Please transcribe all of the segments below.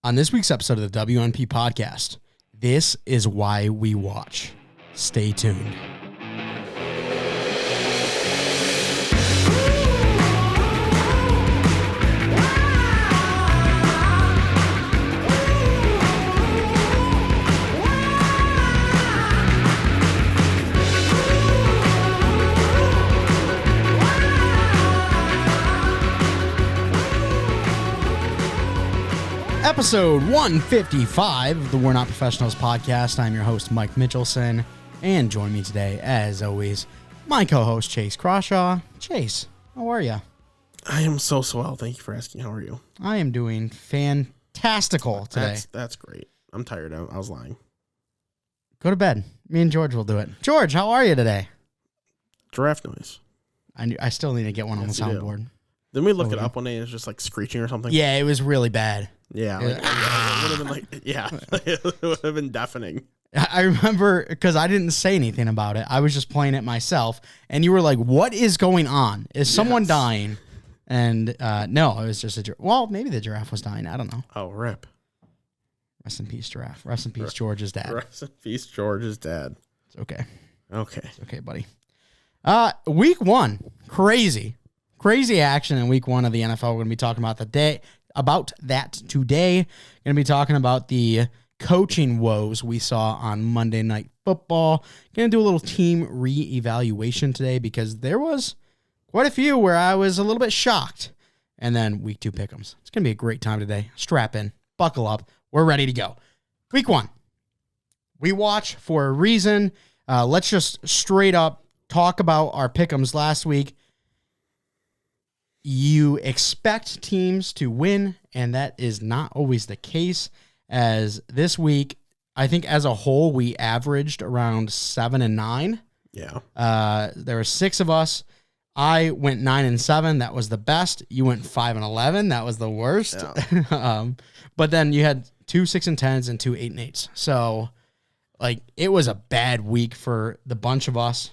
On this week's episode of the WNP podcast, this is why we watch. Stay tuned. Episode 155 of the We're Not Professionals podcast. I'm your host, Mike Mitchelson, and join me today, as always, my co-host, Chase Crawshaw. Chase, how are you? I am so well. Thank you for asking. How are you? I am doing fantastical today. That's great. I'm tired. I was lying. Go to bed. Me and George will do it. George, how are you today? Giraffe noise. I still need to get one on the soundboard. Didn't we look it up one day and it's just like screeching or something? Yeah, it was really bad. Yeah. It would have been like, it would have been deafening. I remember because I didn't say anything about it. I was just playing it myself. And you were like, what is going on? Is someone dying? And no, it was just a giraffe. Well, maybe the giraffe was dying. I don't know. Oh, rip. Rest in peace, giraffe. Rest in peace, George's dad. Rest in peace, George's dad. It's okay. Okay. It's okay, buddy. Week one. Crazy action in week one of the NFL. We're going to be talking about that today. Going to be talking about the coaching woes we saw on Monday Night Football. Going to do a little team reevaluation today because there was quite a few where I was a little bit shocked. And then week two pick'ems. It's going to be a great time today. Strap in, buckle up. We're ready to go. Week one. We watch for a reason. Let's just straight up talk about our pick'ems last week. You expect teams to win, and that is not always the case. As this week, I think as a whole, we averaged around 7 and 9. Yeah. There were 6 of us. I went 9 and 7. That was the best. You went 5 and 11. That was the worst. Yeah. But then you had 2 6 and 10s and 2 8 and 8s. So, like, it was a bad week for the bunch of us.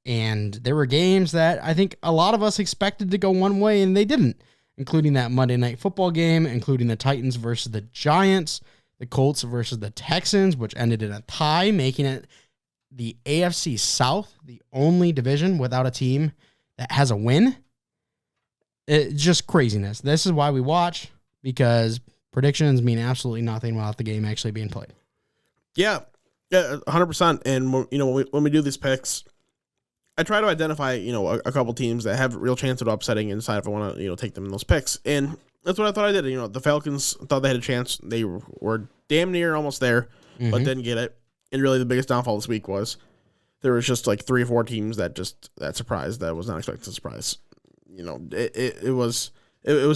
And there were games that I think a lot of us expected to go one way and they didn't, including that Monday Night Football game, including the Titans versus the Giants, the Colts versus the Texans, which ended in a tie, making it the AFC South, the only division without a team that has a win. It's just craziness. This is why we watch, because predictions mean absolutely nothing without the game actually being played. Yeah, 100%. And, when we do these picks, I try to identify, a couple teams that have a real chance of upsetting and decide if I want to, take them in those picks. And that's what I thought I did. The Falcons thought they had a chance. They were damn near almost there, but didn't get it. And really the biggest downfall this week was there was just like 3 or 4 teams that surprised that was not expected to surprise. It was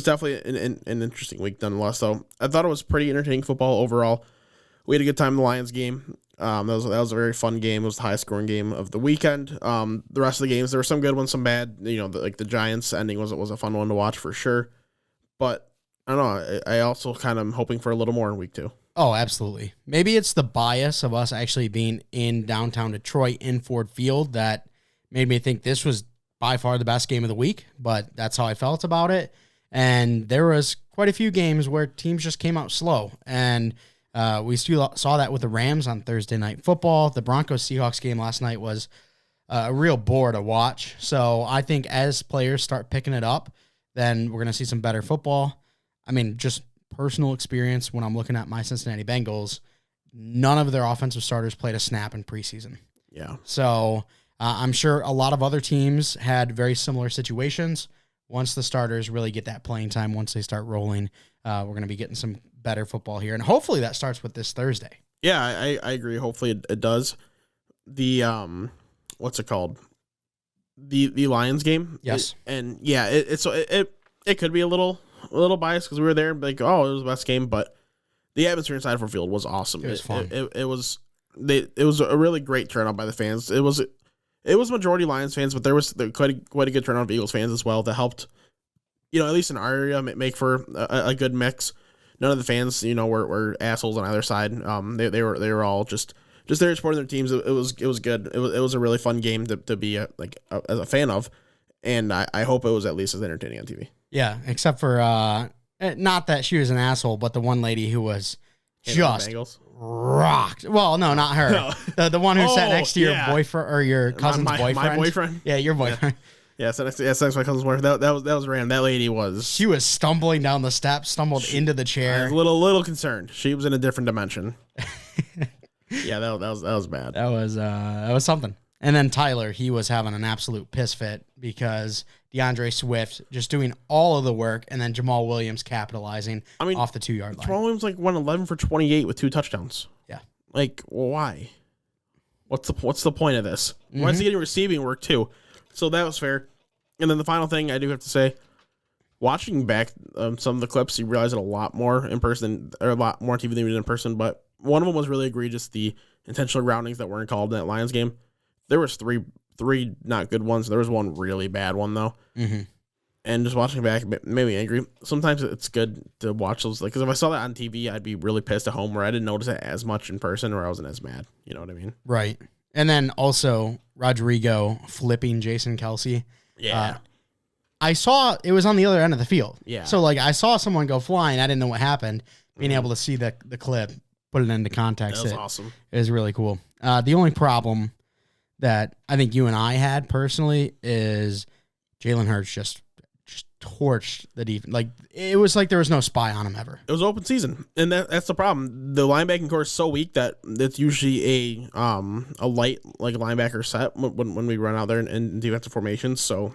definitely an interesting week nonetheless. So I thought it was pretty entertaining football overall. We had a good time in the Lions game. That was a very fun game. It was the highest scoring game of the weekend. The rest of the games, there were some good ones, some bad. The Giants ending was a fun one to watch for sure. But I don't know. I also kind of am hoping for a little more in week 2. Oh, absolutely. Maybe it's the bias of us actually being in downtown Detroit in Ford Field that made me think this was by far the best game of the week. But that's how I felt about it. And there was quite a few games where teams just came out slow. And we still saw that with the Rams on Thursday Night Football. The Broncos-Seahawks game last night was a real bore to watch. So I think as players start picking it up, then we're going to see some better football. I mean, just personal experience when I'm looking at my Cincinnati Bengals, none of their offensive starters played a snap in preseason. Yeah. So I'm sure a lot of other teams had very similar situations. Once the starters really get that playing time, once they start rolling, we're going to be getting some better football here. And hopefully that starts with this Thursday. Yeah, I agree. Hopefully it does. The, what's it called? The Lions game. Yes. It could be a little biased because we were there, like, oh, it was the best game, but the atmosphere inside Ford Field was awesome. It was fun. It was a really great turnout by the fans. It was majority Lions fans, but there was quite a good turnout of Eagles fans as well that helped, at least in our area, make for a good mix. None of the fans, were assholes on either side. They were all just there supporting their teams. It was good. It was a really fun game to be as a fan of, and I hope it was at least as entertaining on TV. Yeah, except for Not that she was an asshole, but the one lady who was just rocked. Well, no, not her. No. The one who sat next to your boyfriend or your cousin's boyfriend. My boyfriend? Yeah, your boyfriend. Yeah, so that's my cousin's boyfriend. That was random. That lady was. She was stumbling down the steps, stumbled into the chair. I was a little concerned. She was in a different dimension. Yeah, that was bad. That was something. And then Tyler, he was having an absolute piss fit because DeAndre Swift just doing all of the work, and then Jamal Williams capitalizing off the 2-yard line. Jamal Williams went 11 for 28 with 2 touchdowns. Yeah, why? What's the point of this? Why is he getting receiving work too? So that was fair. And then the final thing I do have to say, watching back some of the clips, you realize it a lot more in person, or a lot more on TV than we did in person. But one of them was really egregious: the intentional groundings that weren't called in that Lions game. There was three not good ones. There was one really bad one though. Mm-hmm. And just watching back made me angry. Sometimes it's good to watch those, because if I saw that on TV, I'd be really pissed at home where I didn't notice it as much in person, or I wasn't as mad. You know what I mean? Right. And then also Rodrigo flipping Jason Kelsey. Yeah. I saw it was on the other end of the field. Yeah. So I saw someone go flying. I didn't know what happened. Being able to see the clip, put it into context. That was awesome. It was really cool. The only problem that I think you and I had personally is Jalen Hurts just torched the defense. It was like there was no spy on him ever. It was open season, and that's the problem. The linebacking core is so weak that it's usually a light linebacker set when we run out there in defensive formations. So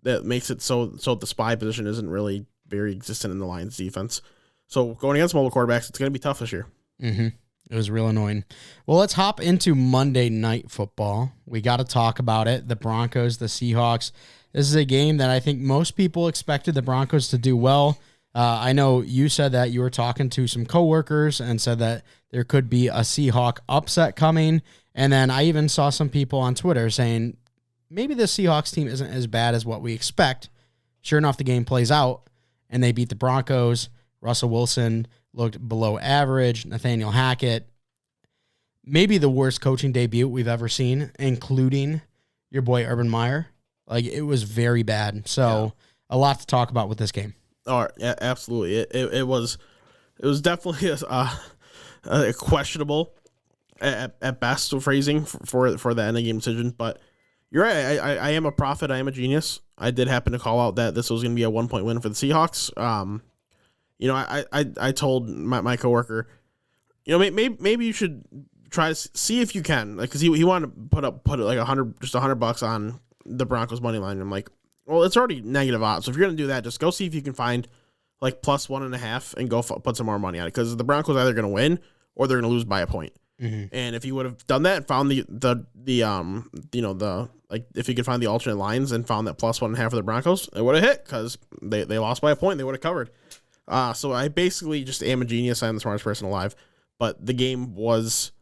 that makes it so the spy position isn't really very existent in the Lions defense. So going against mobile quarterbacks, it's going to be tough this year. Mm-hmm. It was real annoying. Well, let's hop into Monday Night Football. We got to talk about it. The Broncos, the Seahawks. This is a game that I think most people expected the Broncos to do well. I know you said that you were talking to some coworkers and said that there could be a Seahawk upset coming. And then I even saw some people on Twitter saying maybe the Seahawks team isn't as bad as what we expect. Sure enough, the game plays out, and they beat the Broncos. Russell Wilson looked below average. Nathaniel Hackett, maybe the worst coaching debut we've ever seen, including your boy Urban Meyer. It was very bad. So a lot to talk about with this game. Oh, yeah, absolutely. It was definitely a questionable at best phrasing for the end of game decision. But you're right. I am a prophet. I am a genius. I did happen to call out that this was going to be a 1-point win for the Seahawks. I told my coworker, maybe you should try to see if you can, because he wanted to put it like $100 on the Broncos money line. I'm like, well, it's already negative odds. So if you're gonna do that, just go see if you can find plus 1.5 and go put some more money on it, because the Broncos are either gonna win or they're gonna lose by a point. Mm-hmm. And if you would have done that and found if you could find the alternate lines and found that plus 1.5 for the Broncos, it would have hit, because they lost by a point. They would have covered. So I basically just am a genius. I'm the smartest person alive. But the game was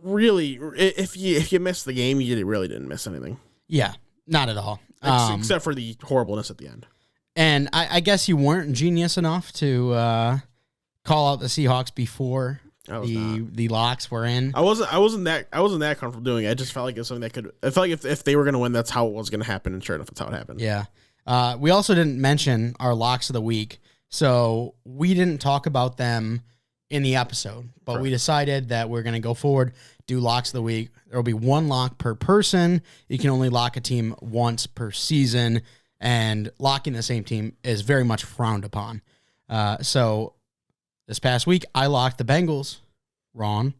really, if you missed the game, you really didn't miss anything. Yeah, not at all. Except for the horribleness at the end. And I guess you weren't genius enough to call out the Seahawks before the locks were in. I wasn't that comfortable doing it. I just felt like it was something that could. I felt like if they were going to win, that's how it was going to happen, and sure enough, that's how it happened. Yeah. We also didn't mention our locks of the week, so we didn't talk about them in the episode, but we decided that we're going to go forward, do locks of the week. There will be one lock per person. You can only lock a team once per season, and locking the same team is very much frowned upon. So this past week, I locked the Bengals, Ron.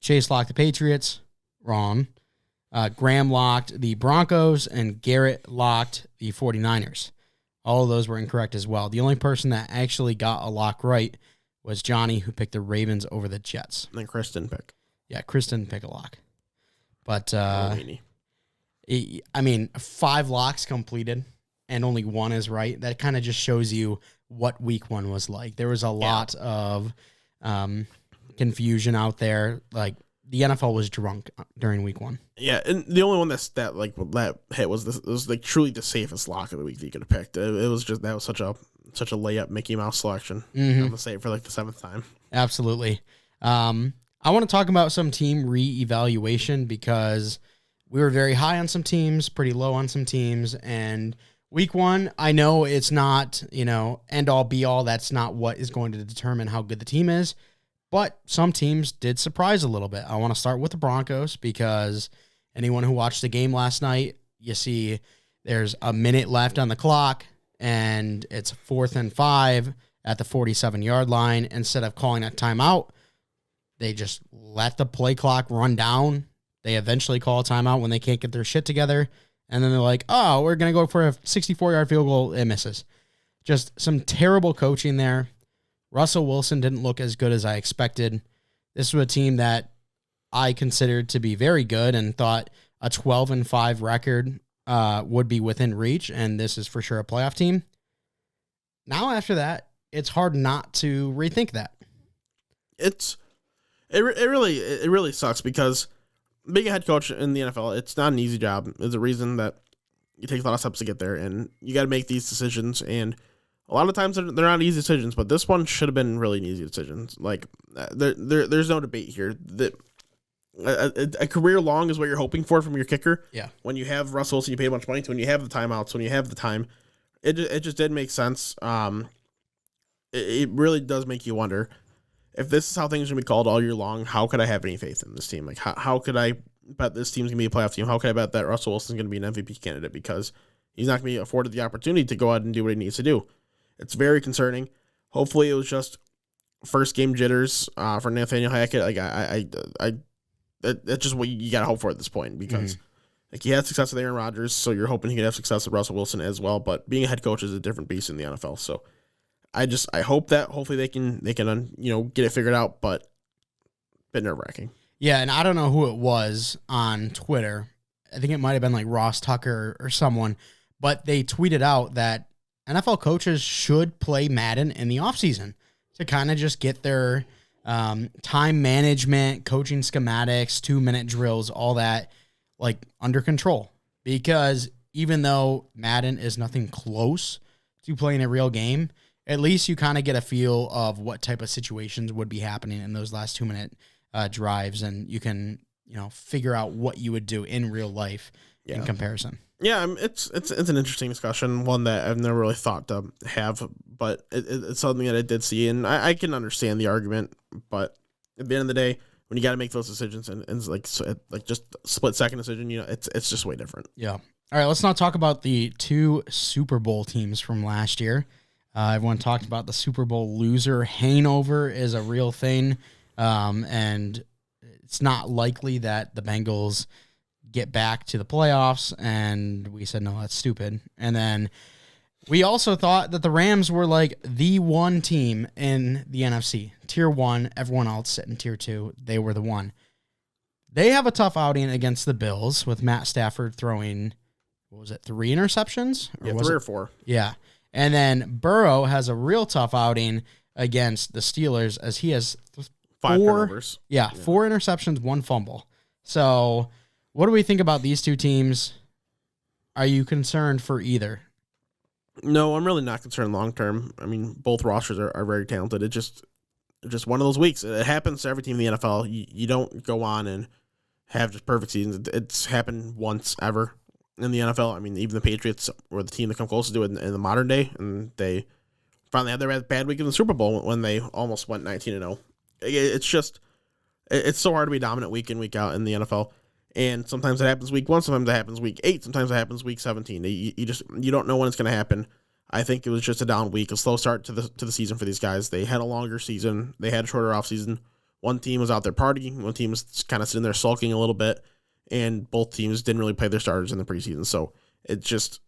Chase locked the Patriots, Ron. Graham locked the Broncos, and Garrett locked the 49ers. All of those were incorrect as well. The only person that actually got a lock right was Johnny, who picked the Ravens over the Jets. And then Chris didn't pick. Yeah, Chris didn't pick a lock. But, 5 locks completed, and only 1 is right. That kind of just shows you what week 1 was like. There was a lot of confusion out there. The NFL was drunk during week 1. Yeah, and the only one that hit was this. It was truly the safest lock of the week that you could have picked. It was just, that was such a layup Mickey Mouse selection. Mm-hmm. I'm gonna say it for the 7th time. Absolutely. I want to talk about some team reevaluation, because we were very high on some teams, pretty low on some teams, and Week 1, I know it's not, end all be all. That's not what is going to determine how good the team is. But some teams did surprise a little bit. I want to start with the Broncos because anyone who watched the game last night, you see there's a minute left on the clock and it's 4th and 5 at the 47-yard line. Instead of calling a timeout, they just let the play clock run down. They eventually call a timeout when they can't get their shit together. And then they're like, oh, we're going to go for a 64-yard field goal. It misses. Just some terrible coaching there. Russell Wilson didn't look as good as I expected. This was a team that I considered to be very good and thought a 12-5 record would be within reach, and this is for sure a playoff team. Now after that, it's hard not to rethink that. It really sucks because being a head coach in the NFL, it's not an easy job. There's a reason that it takes a lot of steps to get there, and you got to make these decisions, and a lot of times they're not easy decisions, but this one should have been really an easy decision. Like, there's no debate here. That a career long is what you're hoping for from your kicker. Yeah. When you have Russell Wilson, you pay a bunch of money to, when you have the timeouts, when you have the time, it just didn't make sense. It really does make you wonder if this is how things are going to be called all year long. How could I have any faith in this team? Like, how could I bet this team's going to be a playoff team? How could I bet that Russell Wilson's going to be an MVP candidate because he's not going to be afforded the opportunity to go out and do what he needs to do? It's very concerning. Hopefully, it was just first game jitters for Nathaniel Hackett. Like that's just what you gotta hope for at this point because like he had success with Aaron Rodgers, so you're hoping he could have success with Russell Wilson as well. But being a head coach is a different beast in the NFL. So I hope that hopefully they can get it figured out, but a bit nerve-wracking. Yeah, and I don't know who it was on Twitter. I think it might have been like Ross Tucker or someone, but they tweeted out that NFL coaches should play Madden in the offseason to kind of just get their time management, coaching schematics, 2-minute drills, all that like under control. Because even though Madden is nothing close to playing a real game, at least you kind of get a feel of what type of situations would be happening in those last 2-minute drives, and you can figure out what you would do in real life in comparison. Yeah, it's an interesting discussion, one that I've never really thought to have, but it's something that I did see, and I can understand the argument, but at the end of the day, when you got to make those decisions, and it's like just split-second decision, it's just way different. Yeah. All right, let's not talk about the 2 Super Bowl teams from last year. Everyone talked about the Super Bowl loser hangover is a real thing, and it's not likely that the Bengals get back to the playoffs, and we said, no, that's stupid. And then we also thought that the Rams were like the one team in the NFC. Tier 1, everyone else sitting Tier 2, they were the one. They have a tough outing against the Bills with Matt Stafford throwing, 3 interceptions? Or 3 or 4. Yeah. And then Burrow has a real tough outing against the Steelers as he has 5 turnovers. Yeah, 4 interceptions, 1 fumble. So what do we think about these 2 teams? Are you concerned for either? No, I'm really not concerned long term. I mean, both rosters are very talented. It's just one of those weeks. It happens to every team in the NFL. You don't go on and have just perfect seasons. It's happened once ever in the NFL. I mean, even the Patriots were the team that come closest to it in the modern day, and they finally had their bad week in the Super Bowl when they almost went 19-0. It's so hard to be dominant week in, week out in the NFL. And sometimes it happens week 1, sometimes it happens week 8, sometimes it happens week 17. You don't know when it's going to happen. I think it was just a down week, a slow start to the season for these guys. They had a longer season. They had a shorter off season. One team was out there partying. One team was kind of sitting there sulking a little bit. And both teams didn't really play their starters in the preseason. So it's just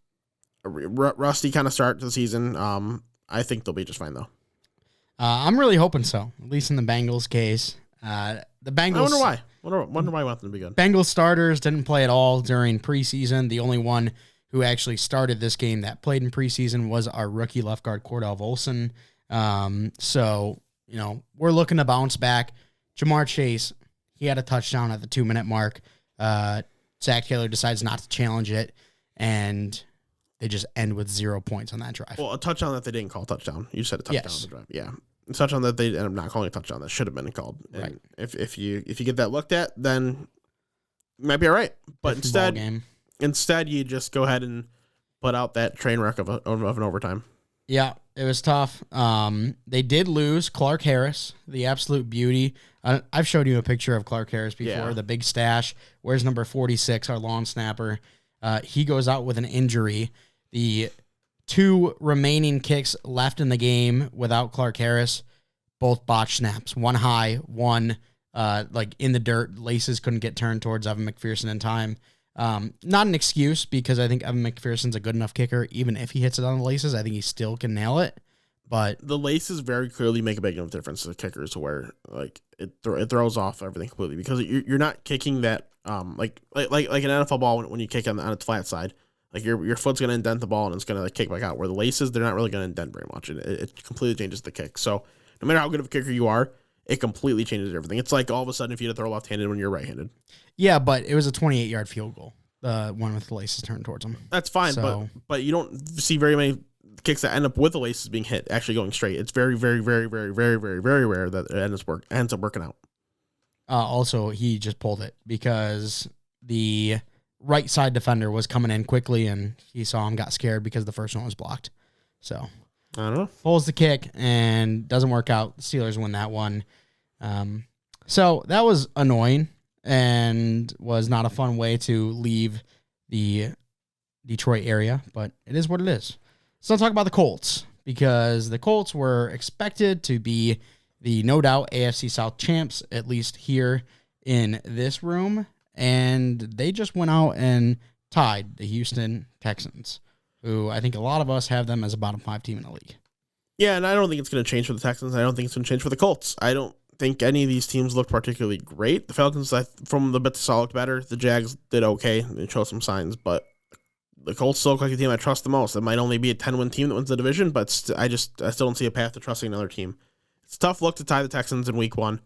a rusty kind of start to the season. I think they'll be just fine, though. I'm really hoping so, at least in the Bengals case. The Bengals. I wonder why. Wonder why I want them to be good. Bengals starters didn't play at all during preseason. The only one who actually started this game that played in preseason was our rookie left guard, Cordell Volson. So, we're looking to bounce back. Jamar Chase, he had a touchdown at the 2-minute mark. Zach Taylor decides not to challenge it, and they just end with 0 points on that drive. Well, a touchdown that they didn't call a touchdown. You said a touchdown Yes. on the drive. Yeah. A touchdown that they ended up not calling a touchdown that should have been called. And right. If you get that looked at, then you might be all right. But instead you just go ahead and put out that train wreck of an overtime. Yeah, it was tough. They did lose Clark Harris, the absolute beauty. I've showed you a picture of Clark Harris before, the big stash. Where's number 46, our long snapper? He goes out with an injury. The 2 remaining kicks left in the game without Clark Harris, both botch snaps. One high, one like in the dirt. Laces couldn't get turned towards Evan McPherson in time. Not an excuse, because I think Evan McPherson's a good enough kicker. Even if he hits it on the laces, I think he still can nail it. But the laces very clearly make a big enough difference to kickers to where like it throws off everything completely, because you're not kicking that like an NFL ball when you kick on its flat side. Like your foot's gonna indent the ball and it's gonna like kick back out. Where the laces, they're not really gonna indent very much. It completely changes the kick. So no matter how good of a kicker you are, it completely changes everything. It's like all of a sudden if you had to throw left-handed when you're right-handed. Yeah, but it was a 28-yard field goal. The one with the laces turned towards him. That's fine, but you don't see very many kicks that end up with the laces being hit actually going straight. It's very, very, very, very, very, very, very rare that it ends up working out. Also, he just pulled it because the right side defender was coming in quickly, and he saw him, got scared because the first one was blocked. So I don't know. Pulls the kick and doesn't work out. The Steelers win that one. So that was annoying and was not a fun way to leave the Detroit area, but it is what it is. So let's talk about the Colts, because the Colts were expected to be the no doubt AFC South champs, at least here in this room, and they just went out and tied the Houston Texans, who I think a lot of us have them as a bottom 5 team in the league. Yeah, and I don't think it's going to change for the Texans. I don't think it's going to change for the Colts. I don't think any of these teams look particularly great. The Falcons, from the bits, saw looked better. The Jags did okay. They showed some signs, but the Colts still look like the team I trust the most. It might only be a 10-win team that wins the division, but I still don't see a path to trusting another team. It's a tough look to tie the Texans in week 1,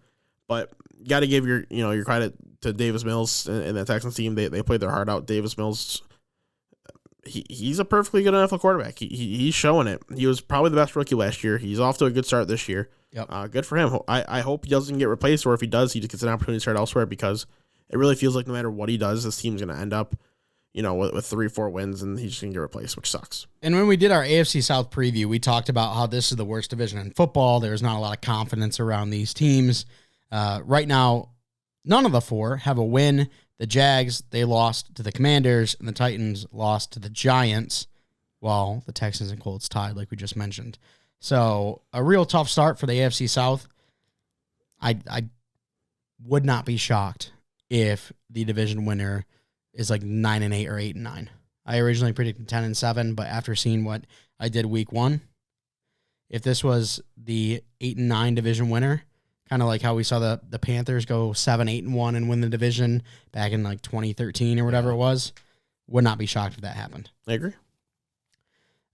but you got to give your credit to Davis Mills and the Texans team. They played their heart out. Davis Mills, he's a perfectly good NFL quarterback. He's showing it. He was probably the best rookie last year. He's off to a good start this year. Yep. Good for him. I hope he doesn't get replaced, or if he does, he just gets an opportunity to start elsewhere, because it really feels like no matter what he does, this team's going to end up, with 3-4 wins, and he's just going to get replaced, which sucks. And when we did our AFC South preview, we talked about how this is the worst division in football. There's not a lot of confidence around these teams. Right now, none of the 4 have a win. The Jags, they lost to the Commanders, and the Titans lost to the Giants, while the Texans and Colts tied, like we just mentioned. So a real tough start for the AFC South. I would not be shocked if the division winner is like 9-8 or 8-9. I originally predicted 10-7, but after seeing what I did week 1, if this was the 8-9 division winner, kind of like how we saw the Panthers go 7-8-1 and win the division back in like 2013 or whatever it was, would not be shocked if that happened. I agree.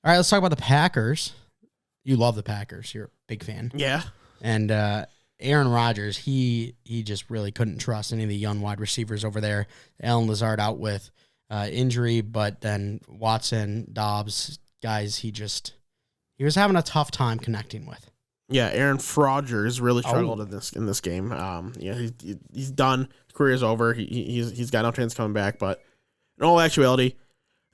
All right, let's talk about the Packers. You love the Packers. You're a big fan. Yeah. And Aaron Rodgers, he just really couldn't trust any of the young wide receivers over there. Allen Lazard out with injury, but then Watson, Dobbs, guys, he was having a tough time connecting with. Yeah, Aaron Rodgers really struggled in this game. He's done. His career is over. He's got no chance coming back. But in all actuality,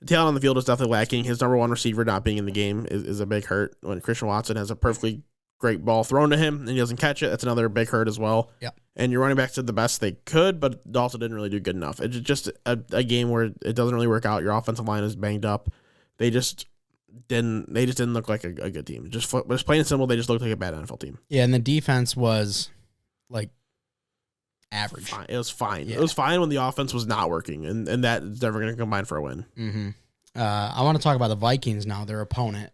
the talent on the field is definitely lacking. His number 1 receiver not being in the game is a big hurt. When Christian Watson has a perfectly great ball thrown to him and he doesn't catch it, that's another big hurt as well. Yeah. And your running backs did the best they could, but also didn't really do good enough. It's just a game where it doesn't really work out. Your offensive line is banged up. They just didn't look like a good team. Just plain and simple, they just looked like a bad NFL team. Yeah, and the defense was like average. Fine. It was fine. Yeah. It was fine when the offense was not working, and that is never going to combine for a win. Mm-hmm. I want to talk about the Vikings now, their opponent,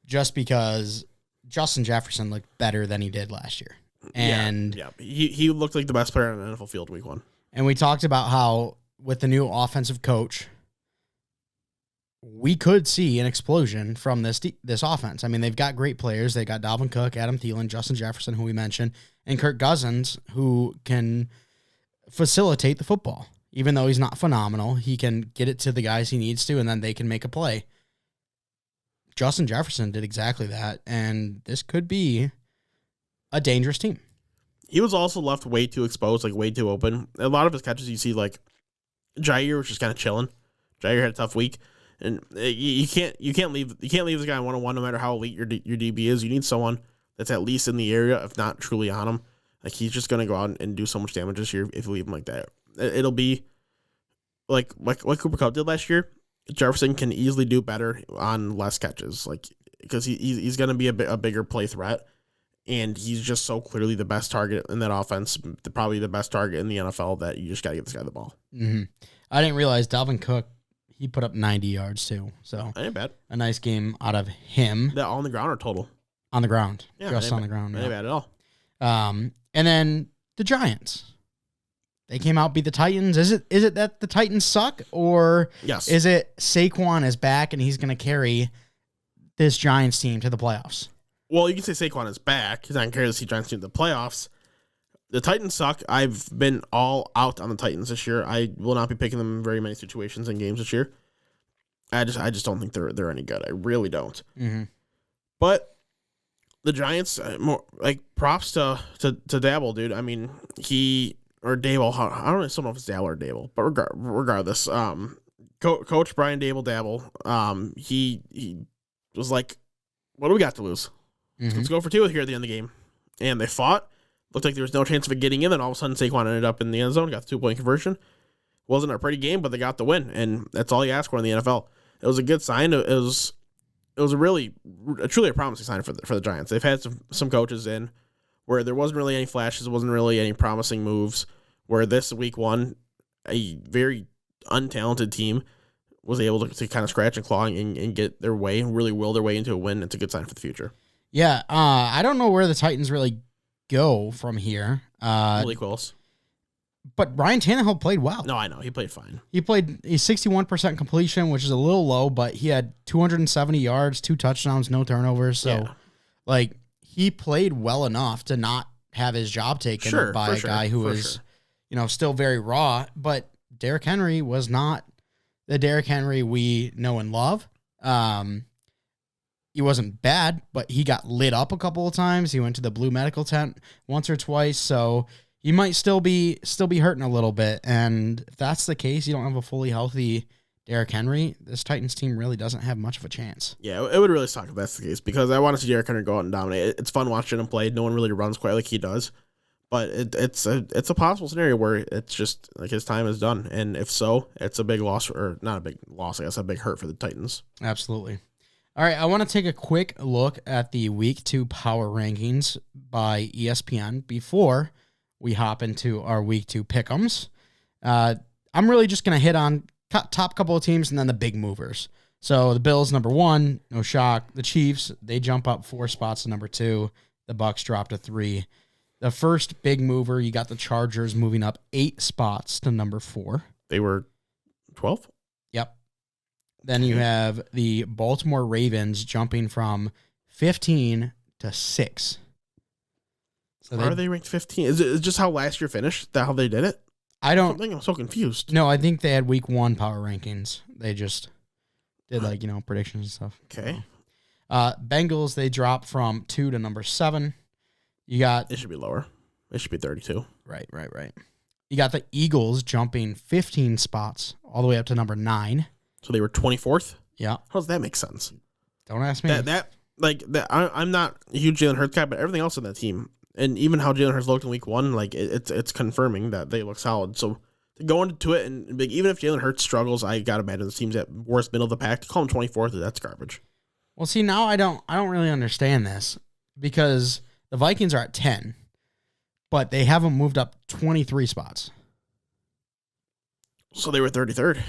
just because Justin Jefferson looked better than he did last year. And he looked like the best player on the NFL field week 1. And we talked about how with the new offensive coach, we could see an explosion from this offense. I mean, they've got great players. They got Dalvin Cook, Adam Thielen, Justin Jefferson, who we mentioned, and Kirk Cousins, who can facilitate the football. Even though he's not phenomenal, he can get it to the guys he needs to, and then they can make a play. Justin Jefferson did exactly that, and this could be a dangerous team. He was also left way too exposed, like way too open. A lot of his catches, you see, like Jair was just kind of chilling. Jair had a tough week, And you can't leave this guy 1-on-1 no matter how elite your DB is. You need someone that's at least in the area, if not truly on him. Like, he's just gonna go out and do so much damage this year if you leave him like that. It'll be like Cooper Kupp did last year. Jefferson can easily do better on less catches, like, because he's gonna be a bigger play threat, and he's just so clearly the best target in that offense, probably the best target in the NFL, that you just gotta get this guy the ball. Mm-hmm. I didn't realize Dalvin Cook, he put up 90 yards too, so ain't bad. A nice game out of him. That all on the ground or total? On the ground, yeah, just on the ground. Ain't bad at all. And then the Giants. They came out, beat the Titans. Is it that the Titans suck, or yes, is it Saquon is back and he's going to carry this Giants team to the playoffs? Well, you can say Saquon is back. He's not going to carry the Giants team to the playoffs. The Titans suck. I've been all out on the Titans this year. I will not be picking them in very many situations and games this year. I just don't think they're any good. I really don't. Mm-hmm. But the Giants, more like props to Dabble, dude. I mean, or Dable. I don't still know if it's Dabble or Dable, but regardless, Coach Brian Dabble, he was like, "What do we got to lose? Mm-hmm. Let's go for 2 here at the end of the game." And they fought. Looked like there was no chance of it getting in. Then all of a sudden, Saquon ended up in the end zone, got the 2-point conversion. Wasn't a pretty game, but they got the win, and that's all you ask for in the NFL. It was a good sign. It was truly a promising sign for the Giants. They've had some coaches in where there wasn't really any flashes, wasn't really any promising moves, where this week 1, a very untalented team was able to kind of scratch and claw and get their way, and really will their way into a win. It's a good sign for the future. Yeah, I don't know where the Titans really go from here. Really close. But Ryan Tannehill played well. No, I know. He played fine. He played a 61% completion, which is a little low, but he had 270 yards, 2 touchdowns, no turnovers. So, he played well enough to not have his job taken by a guy who was, still very raw. But Derrick Henry was not the Derrick Henry we know and love. He wasn't bad, but he got lit up a couple of times. He went to the blue medical tent once or twice, so he might still be hurting a little bit. And if that's the case, you don't have a fully healthy Derrick Henry, this Titans team really doesn't have much of a chance. Yeah, it would really suck if that's the case, because I want to see Derrick Henry go out and dominate. It's fun watching him play. No one really runs quite like he does. But it's a possible scenario where it's just like his time is done. And if so, it's a big loss, or not a big loss, I guess, a big hurt for the Titans. Absolutely. All right, I want to take a quick look at the Week 2 power rankings by ESPN before we hop into our Week 2 pick'ems. I'm really just going to hit on top couple of teams and then the big movers. So the Bills, number 1, no shock. The Chiefs, they jump up 4 spots to number 2. The Bucs drop to 3. The first big mover, you got the Chargers moving up 8 spots to number 4. They were 12? Yep. Then you have the Baltimore Ravens jumping from 15 to 6. So Why are they ranked 15? Is it just how last year finished? That how they did it? I'm so confused. No, I think they had Week 1 power rankings. They just did predictions and stuff. Okay. Bengals, they drop from 2 to number 7. You got it should be lower. It should be 32. Right. You got the Eagles jumping 15 spots all the way up to number 9. So they were 24th? Yeah. How does that make sense? Don't ask me. I'm not a huge Jalen Hurts guy, but everything else in that team, and even how Jalen Hurts looked in Week 1, it's confirming that they look solid. So to go into it and even if Jalen Hurts struggles, I gotta imagine the team's at worst middle of the pack. To call him 24th, that's garbage. Well, see, now I don't really understand this, because the Vikings are at 10, but they haven't moved up 23 spots. So they were 33rd.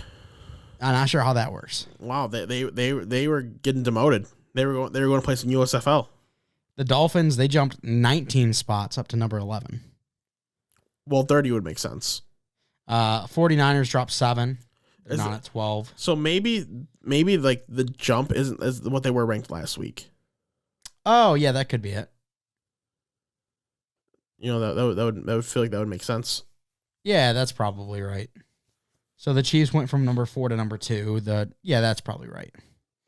I'm not sure how that works. Wow, they were getting demoted. They were going to play some USFL. The Dolphins, they jumped 19 spots up to number 11. Well, 30 would make sense. 49ers dropped 7. They're not at 12. So maybe like the jump isn't as what they were ranked last week. Oh yeah, that could be it. That would feel like that would make sense. Yeah, that's probably right. So the Chiefs went from number 4 to number 2. That's probably right.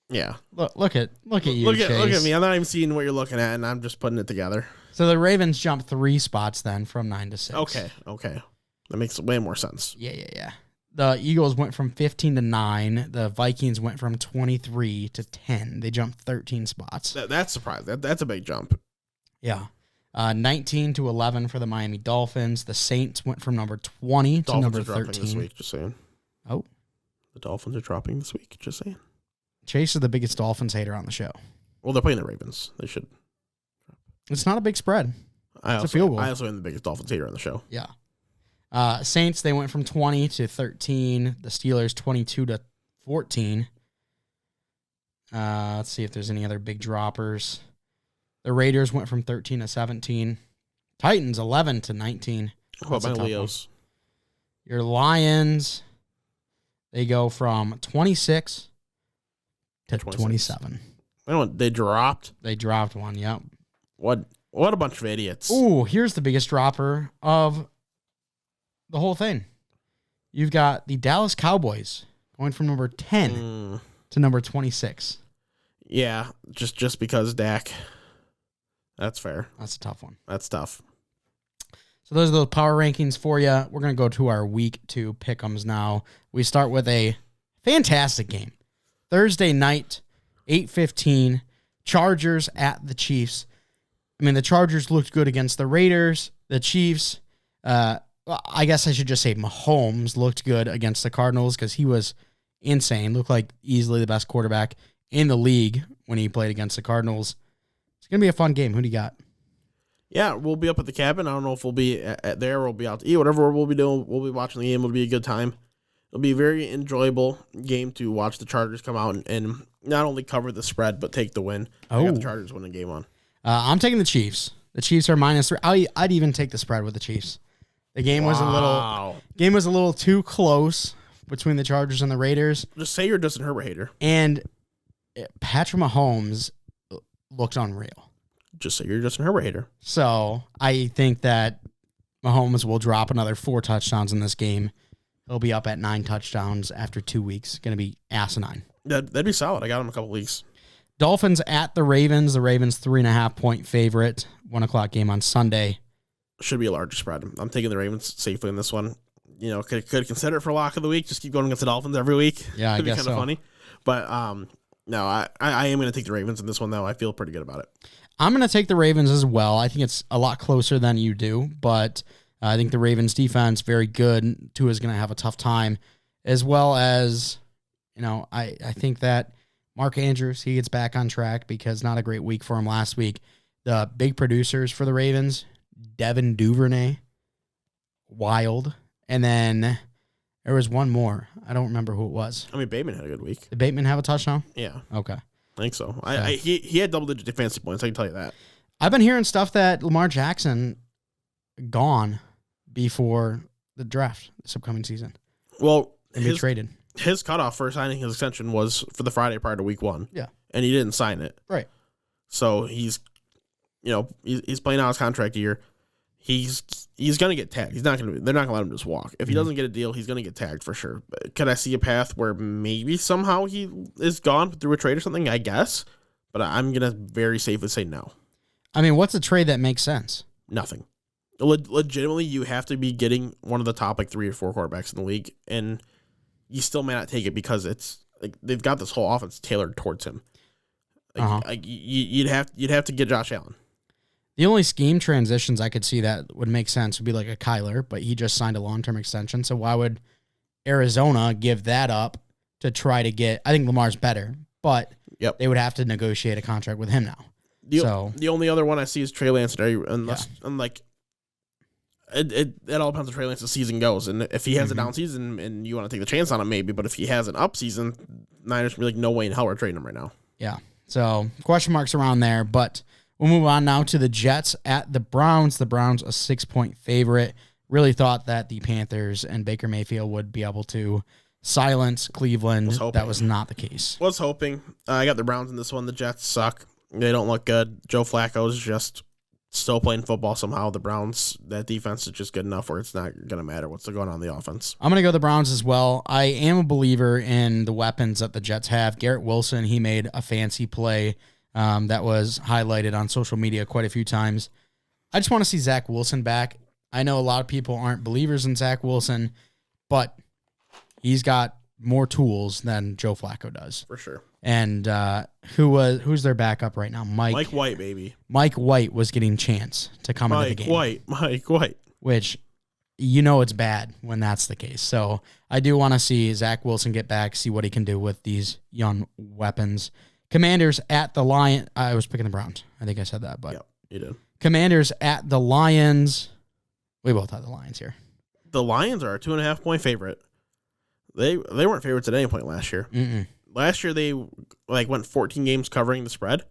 Yeah. Look at you. Look at me. I'm not even seeing what you're looking at, and I'm just putting it together. So the Ravens jumped 3 spots then from 9 to 6. Okay. That makes way more sense. Yeah. The Eagles went from 15 to 9. The Vikings went from 23 to 10. They jumped 13 spots. That's surprising. That's a big jump. Yeah. 19 to 11 for the Miami Dolphins. The Saints went from number 20 to number 13. This week, just saying. Oh. The Dolphins are dropping this week, just saying. Chase is the biggest Dolphins hater on the show. Well, they're playing the Ravens. They should. It's not a big spread. It's a field goal. I also am the biggest Dolphins hater on the show. Yeah. Saints, they went from 20 to 13. The Steelers, 22 to 14. Let's see if there's any other big droppers. The Raiders went from 13 to 17. Titans, 11 to 19. What about my Leos? Your Lions, they go from 26 to 27. They dropped? They dropped one, yep. What a bunch of idiots. Ooh, here's the biggest dropper of the whole thing. You've got the Dallas Cowboys going from number 10 to number 26. Yeah, just because Dak. That's fair. That's a tough one. That's tough. So those are the power rankings for you. We're going to go to our week 2 pick'ems now. We start with a fantastic game. Thursday night, 8:15, Chargers at the Chiefs. I mean, the Chargers looked good against the Raiders. The Chiefs, I guess I should just say Mahomes looked good against the Cardinals because he was insane. Looked like easily the best quarterback in the league when he played against the Cardinals. It's going to be a fun game. Who do you got? Yeah, we'll be up at the cabin. I don't know if we'll be at there or we'll be out to eat. Whatever we'll be doing, we'll be watching the game. It'll be a good time. It'll be a very enjoyable game to watch the Chargers come out and not only cover the spread, but take the win. I got the Chargers winning game on. I'm taking the Chiefs. The Chiefs are -3. I'd even take the spread with the Chiefs. The game was a little too close between the Chargers and the Raiders. Just say you're a Justin Herbert hater. And Patrick Mahomes looked unreal. Just say you're a Justin Herbert hater. So I think that Mahomes will drop another 4 touchdowns in this game. He'll be up at 9 touchdowns after 2 weeks. Going to be asinine. That'd be solid. I got him a couple weeks. Dolphins at the Ravens. The Ravens 3.5-point favorite. 1:00 game on Sunday. Should be a larger spread. I'm taking the Ravens safely in this one. You know, could consider it for lock of the week. Just keep going against the Dolphins every week. Yeah, I guess be kind of funny. But no, I am going to take the Ravens in this one, though. I feel pretty good about it. I'm going to take the Ravens as well. I think it's a lot closer than you do, but I think the Ravens defense, very good. Tua's going to have a tough time, as well as, I think that Mark Andrews, he gets back on track because not a great week for him last week. The big producers for the Ravens, Devin Duvernay, wild. And then there was one more. I don't remember who it was. I mean, Bateman had a good week. Did Bateman have a touchdown? Yeah. Okay. I think so. He had double-digit fantasy points, I can tell you that. I've been hearing stuff that Lamar Jackson gone before the draft this upcoming season. Well, he traded. His cutoff for signing his extension was for the Friday prior to week 1. Yeah. And he didn't sign it. Right. So he's playing out his contract year. He's going to get tagged. They're not going to let him just walk. If he doesn't get a deal, he's going to get tagged for sure. But could I see a path where maybe somehow he is gone through a trade or something? I guess. But I'm going to very safely say no. I mean, what's a trade that makes sense? Nothing. Legitimately, you have to be getting one of the top 3 or 4 quarterbacks in the league, and you still may not take it because it's like they've got this whole offense tailored towards him. You'd have to get Josh Allen. The only scheme transitions I could see that would make sense would be like a Kyler, but he just signed a long-term extension. So why would Arizona give that up to try to get? I think Lamar's better, but they would have to negotiate a contract with him now. The only other one I see is Trey Lance, unless it all depends on Trey Lance's season goes, and if he has a down season and you want to take the chance on him, maybe. But if he has an up season, Niners be like, no way in hell we're trading him right now. Yeah. So question marks around there, but we'll move on now to the Jets at the Browns. The Browns a 6-point favorite. Really thought that the Panthers and Baker Mayfield would be able to silence Cleveland. That was not the case. Was hoping. I got the Browns in this one. The Jets suck. They don't look good. Joe Flacco's just still playing football somehow. The Browns, that defense is just good enough where it's not going to matter what's going on in the offense. I'm going to go the Browns as well. I am a believer in the weapons that the Jets have. Garrett Wilson, he made a fancy play that was highlighted on social media quite a few times. I just want to see Zach Wilson back. I know a lot of people aren't believers in Zach Wilson, but He's got more tools than Joe Flacco does. For sure. And who's their backup right now? Mike White, baby. Mike White was getting chance to come into the game. Mike White. Which, it's bad when that's the case. So I do want to see Zach Wilson get back, see what he can do with these young weapons. Commanders at the Lions. I was picking the Browns. I think I said that, but yep, you did. Commanders at the Lions. We both have the Lions here. The Lions are a 2.5 point favorite. They weren't favorites at any point last year. Mm-mm. Last year they went 14 games covering the spread. It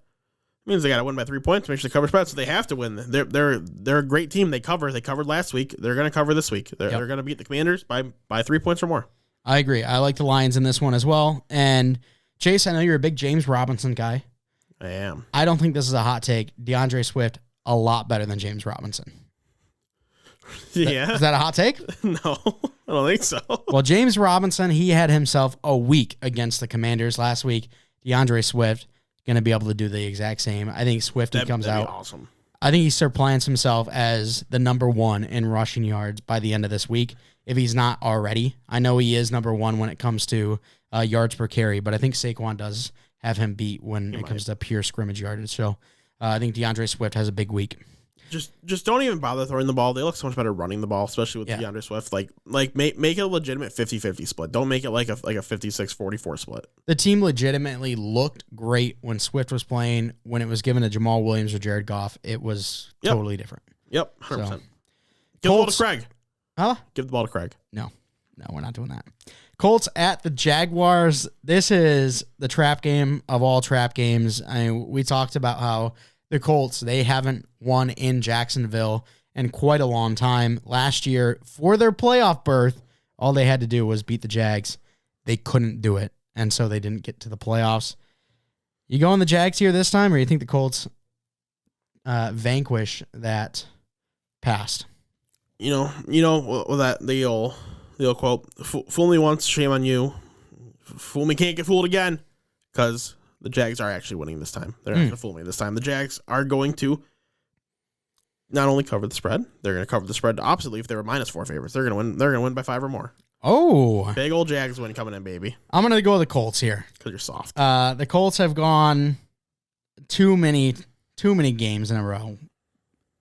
means they got to win by 3 points to make sure they cover spread, so they have to win. They're a great team. They covered last week. They're going to cover this week. They're going to beat the Commanders by 3 points or more. I agree. I like the Lions in this one as well. And Chase, I know you're a big James Robinson guy. I am. I don't think this is a hot take. DeAndre Swift, a lot better than James Robinson. Yeah. Is that a hot take? No, I don't think so. Well, James Robinson, he had himself a week against the Commanders last week. DeAndre Swift going to be able to do the exact same. I think Swifty comes out. Awesome. I think he surplants himself as the number one in rushing yards by the end of this week, if he's not already. I know he is number one when it comes to yards per carry, but I think Saquon does have him beat when it comes to pure scrimmage yardage. So I think DeAndre Swift has a big week. Just don't even bother throwing the ball. They look so much better running the ball, especially with DeAndre Swift. Make it a legitimate 50-50 split. Don't make it like a 56-44 split. The team legitimately looked great when Swift was playing. When it was given to Jamal Williams or Jared Goff, it was totally different. Yep, 100%. So, Give the ball to Craig. Huh? Give the ball to Craig. No, we're not doing that. Colts at the Jaguars. This is the trap game of all trap games. We talked about how the Colts, they haven't won in Jacksonville in quite a long time. Last year, for their playoff berth, all they had to do was beat the Jags. They couldn't do it, and so they didn't get to the playoffs. You go on the Jags here this time, or you think the Colts vanquish that past? That the old quote, fool me once, shame on you. Fool me, can't get fooled again, because the Jags are actually winning this time. They're not going to fool me this time. The Jags are going to not only cover the spread, they're going to cover the spread oppositely. If they were -4 favorites, they're going to win. They're going to win by 5 or more. Oh, big old Jags win coming in, baby. I'm going to go with the Colts here because you're soft. The Colts have gone too many games in a row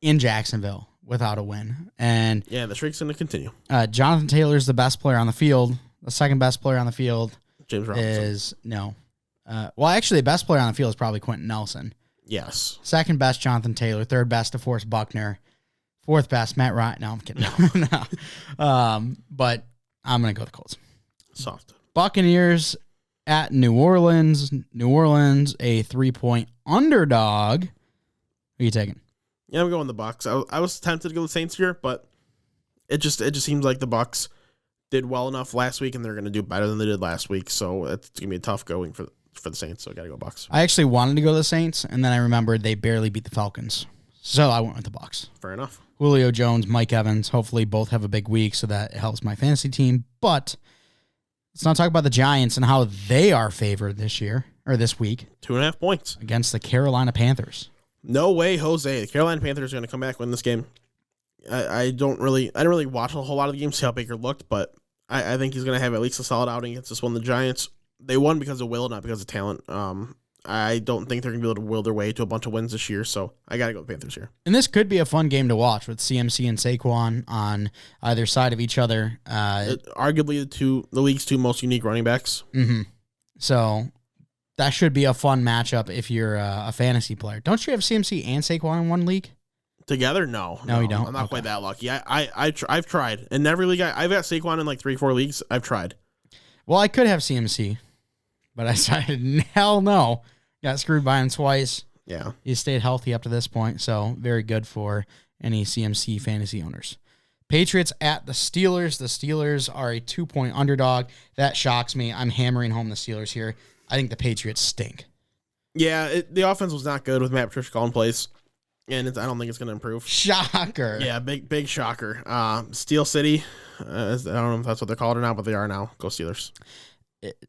in Jacksonville without a win, and the streak's going to continue. Jonathan Taylor's the best player on the field. The second best player on the field James Robinson is no. Actually, the best player on the field is probably Quentin Nelson. Yes. Second best, Jonathan Taylor. Third best, DeForest Buckner. Fourth best, Matt Ryan. No, I'm kidding. No. But I'm going to go with the Colts. Soft. Buccaneers at New Orleans. New Orleans, a 3-point underdog. Who are you taking? Yeah, I'm going the Bucs. I was tempted to go the Saints here, but it just seems like the Bucs did well enough last week, and they're going to do better than they did last week. So it's going to be a tough going for the Saints. So I got to go Bucs. I actually wanted to go the Saints, and then I remembered they barely beat the Falcons, so I went with the Bucs. Fair enough. Julio Jones, Mike Evans, hopefully both have a big week, so that it helps my fantasy team. But let's not talk about the Giants and how they are favored this week. 2.5 points against the Carolina Panthers. No way, Jose. The Carolina Panthers are going to come back, win this game. I didn't really watch a whole lot of the games, see how Baker looked, but I think he's going to have at least a solid outing against this one. The Giants, they won because of will, not because of talent. I don't think they're going to be able to will their way to a bunch of wins this year, so I got to go with Panthers here. And this could be a fun game to watch with CMC and Saquon on either side of each other. Arguably the league's two most unique running backs. Mm-hmm. So that should be a fun matchup if you're a fantasy player. Don't you have CMC and Saquon in one league? Together? No, you don't. I'm not quite that lucky. I've tried. In every league, I've got Saquon in like 3-4 leagues. I've tried. Well, I could have CMC, but I decided, hell no. Got screwed by him twice. Yeah. He stayed healthy up to this point, so very good for any CMC fantasy owners. Patriots at the Steelers. The Steelers are a 2-point underdog. That shocks me. I'm hammering home the Steelers here. I think the Patriots stink. Yeah, the offense was not good with Matt Patricia calling plays, and I don't think it's going to improve. Shocker. Yeah, big shocker. Steel City, I don't know if that's what they're called or not, but they are now. Go Steelers.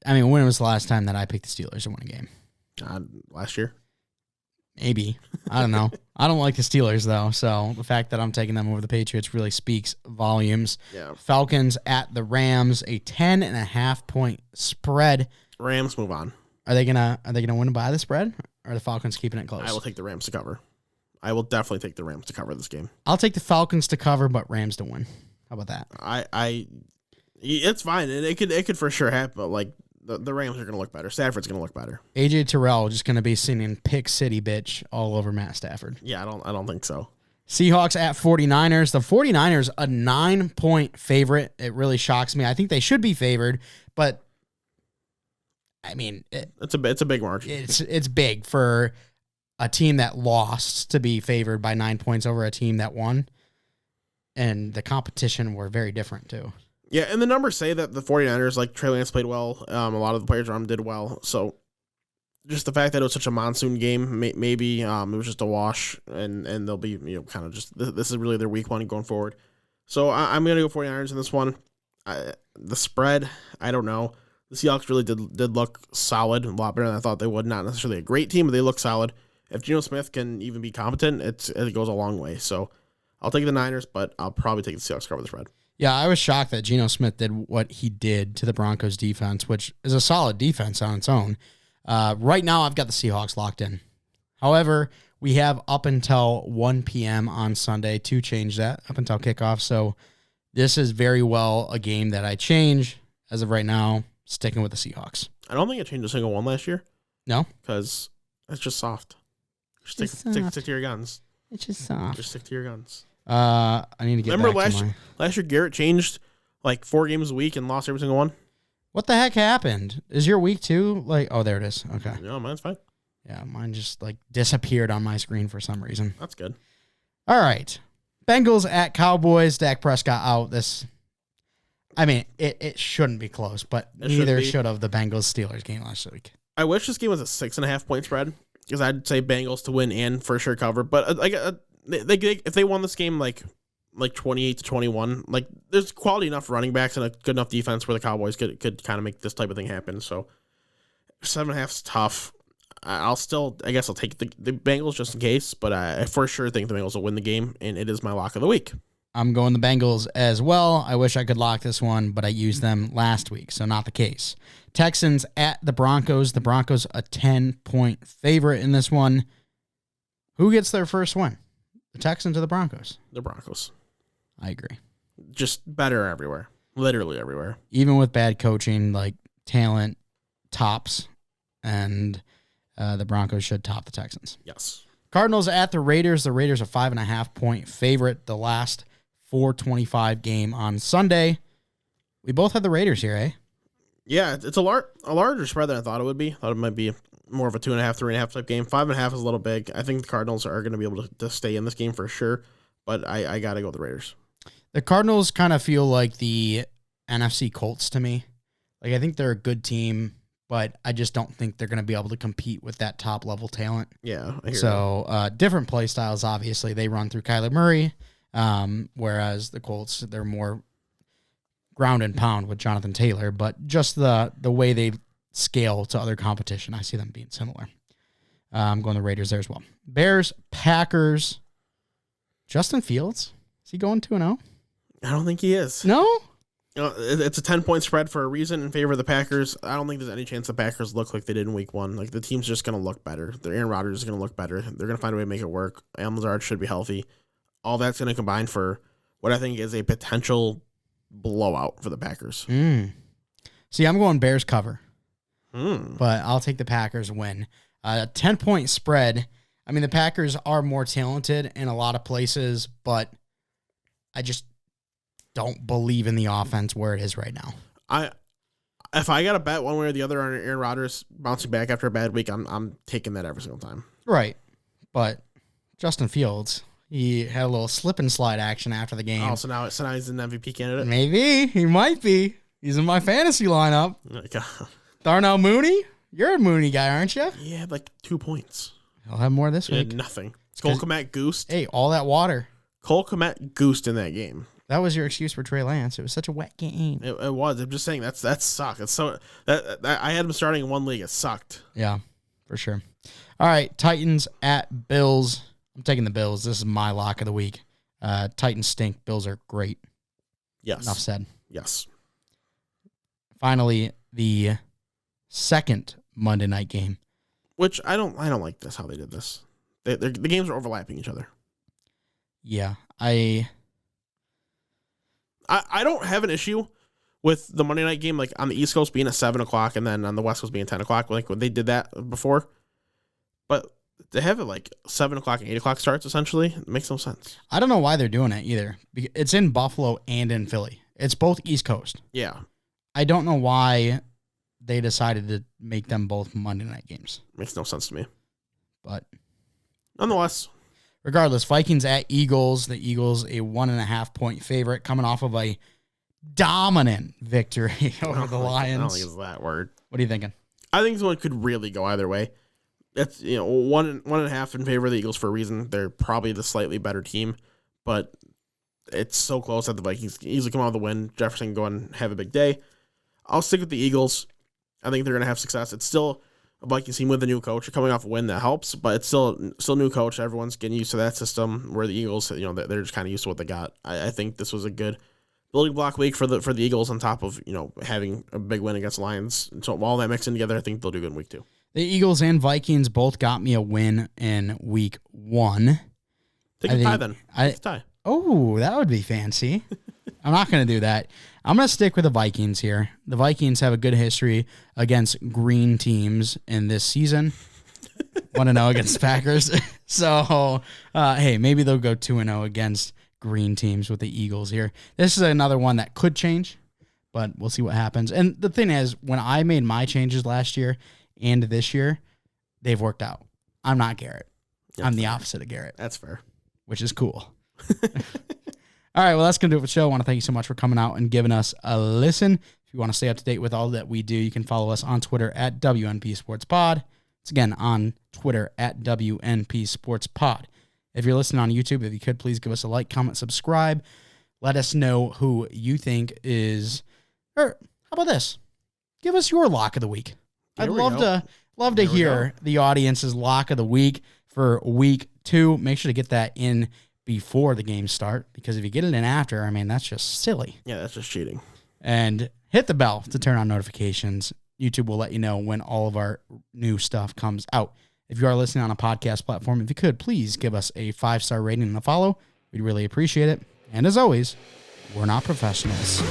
When was the last time that I picked the Steelers to win a game? Last year. Maybe. I don't know. I don't like the Steelers, though. So the fact that I'm taking them over the Patriots really speaks volumes. Yeah. Falcons at the Rams, a 10.5 point spread. Rams move on. Are they gonna win by the spread? Or are the Falcons keeping it close? I will take the Rams to cover. I will definitely take the Rams to cover this game. I'll take the Falcons to cover, but Rams to win. How about that? It's fine. It could for sure happen, but like the Rams are going to look better. Stafford's going to look better. AJ Terrell just going to be singing Pick City bitch all over Matt Stafford. Yeah, I don't think so. Seahawks at 49ers. The 49ers, a 9-point favorite. It really shocks me. I think they should be favored, but I mean, it's a big margin. It's big for a team that lost to be favored by 9 points over a team that won. And the competition were very different too. Yeah, and the numbers say that the 49ers, like Trey Lance played well. A lot of the players around him did well. So just the fact that it was such a monsoon game, maybe it was just a wash, and they'll be kind of just this is really their week one going forward. So I'm gonna go 49ers in this one. The spread, I don't know. The Seahawks really did look solid, a lot better than I thought they would. Not necessarily a great team, but they look solid. If Geno Smith can even be competent, it goes a long way. So I'll take the Niners, but I'll probably take the Seahawks to cover the spread. Yeah, I was shocked that Geno Smith did what he did to the Broncos defense, which is a solid defense on its own. Right now, I've got the Seahawks locked in. However, we have up until 1 p.m. on Sunday to change that, up until kickoff. So this is very well a game that I change. As of right now, sticking with the Seahawks. I don't think I changed a single one last year. No? Because it's just soft. Stick to your guns. It's just soft. Just stick to your guns. I need to get Remember back last year Garrett changed like 4 games a week and lost every single one? What the heck happened? Is your week 2? Oh, there it is. Okay. No, mine's fine. Yeah, mine just disappeared on my screen for some reason. That's good. All right. Bengals at Cowboys. Dak Prescott out. It shouldn't be close, but neither should have the Bengals-Steelers game last week. I wish this game was a 6.5 point spread because I'd say Bengals to win and for sure cover. But if they won this game like 28-21, like there's quality enough running backs and a good enough defense where the Cowboys could kind of make this type of thing happen. So 7.5 is tough. I'll take the Bengals just in case, but I for sure think the Bengals will win the game, and it is my lock of the week. I'm going the Bengals as well. I wish I could lock this one, but I used them last week, so not the case. Texans at the Broncos. The Broncos a 10-point favorite in this one. Who gets their first win? The Texans or the Broncos? The Broncos. I agree. Just better everywhere. Literally everywhere. Even with bad coaching, like talent tops, and the Broncos should top the Texans. Yes. Cardinals at the Raiders. The Raiders a 5.5-point favorite. The last 4:25 game on Sunday. We both had the Raiders here, eh? Yeah, it's a larger spread than I thought it would be. I thought it might be more of a 2.5, 3.5 type game. 5.5 is a little big. I think the Cardinals are going to be able to stay in this game for sure, but I got to go with the Raiders. The Cardinals kind of feel like the NFC Colts to me. Like, I think they're a good team, but I just don't think they're going to be able to compete with that top-level talent. Yeah, I hear that. Different play styles, obviously. They run through Kyler Murray, whereas the Colts, they're more ground and pound with Jonathan Taylor, but just the way they scale to other competition, I see them being similar. I'm going the Raiders there as well. Bears, Packers. Justin Fields, is he going 2-0? I don't think he is. No? It's a 10-point spread for a reason in favor of the Packers. I don't think there's any chance the Packers look like they did in week 1. Like, the team's just going to look better. Their Aaron Rodgers is going to look better. They're going to find a way to make it work. Lazard should be healthy. All that's going to combine for what I think is a potential blowout for the Packers. See, I'm going Bears cover. But I'll take the Packers win. 10-point spread. I mean, the Packers are more talented in a lot of places, but I just don't believe in the offense where it is right now. If I got to bet one way or the other on Aaron Rodgers bouncing back after a bad week, I'm taking that every single time. Right. But Justin Fields, he had a little slip and slide action after the game. Oh, so now he's an MVP candidate? Maybe. He might be. He's in my fantasy lineup. Oh my God. Darnell Mooney? You're a Mooney guy, aren't you? He had like 2 points. He'll have more this He week. had nothing. Cole Kmet goosed. Hey, all that water. Cole Kmet goosed in that game. That was your excuse for Trey Lance. It was such a wet game. It was. I'm just saying that sucked. It's so that I had him starting in one league. It sucked. Yeah. For sure. All right, Titans at Bills. I'm taking the Bills. This is my lock of the week. Titans stink. Bills are great. Yes. Enough said. Yes. Finally, the second Monday night game. Which I don't like this, how they did this. The games are overlapping each other. Yeah, I don't have an issue with the Monday night game, like on the East Coast being at 7 o'clock and then on the West Coast being 10 o'clock, like when they did that before. But to have it like 7 o'clock and 8 o'clock starts, essentially, it makes no sense. I don't know why they're doing it either. It's in Buffalo and in Philly. It's both East Coast. Yeah. I don't know why they decided to make them both Monday night games. Makes no sense to me. But nonetheless. Regardless, Vikings at Eagles. The Eagles, a 1.5-point favorite, coming off of a dominant victory over the Lions. I don't think it's that word. What are you thinking? I think this one could really go either way. It's 1.5 in favor of the Eagles for a reason. They're probably the slightly better team, but it's so close that the Vikings can easily come out with the win. Jefferson can go and have a big day. I'll stick with the Eagles. I think they're going to have success. It's still a Vikings team with a new coach. You're coming off a win that helps, but it's still new coach. Everyone's getting used to that system. Where the Eagles, they're just kind of used to what they got. I think this was a good building block week for the Eagles on top of having a big win against the Lions. So all that mixing together, I think they'll do good in week 2. The Eagles and Vikings both got me a win in week 1. Take a tie then. Take a tie. Oh, that would be fancy. I'm not going to do that. I'm going to stick with the Vikings here. The Vikings have a good history against green teams in this season. 1-0 against the Packers. So, hey, maybe they'll go 2-0 against green teams with the Eagles here. This is another one that could change, but we'll see what happens. And the thing is, when I made my changes last year and this year, they've worked out. I'm not Garrett. I'm the opposite of Garrett. That's fair. Which is cool. All right, well, that's going to do it for the show. I want to thank you so much for coming out and giving us a listen. If you want to stay up to date with all that we do, you can follow us on Twitter at WNP Sports Pod. It's again on Twitter at WNP Sports Pod. If you're listening on YouTube, if you could, please give us a like, comment, subscribe. Let us know who you think is, or how about this? Give us your lock of the week. I'd love to hear the audience's lock of the week for week 2. Make sure to get that in before the games start, because if you get it in after, I mean, that's just silly. Yeah, that's just cheating. And hit the bell to turn on notifications. YouTube will let you know when all of our new stuff comes out. If you are listening on a podcast platform, if you could, please give us a 5-star rating and a follow. We'd really appreciate it. And as always, we're not professionals.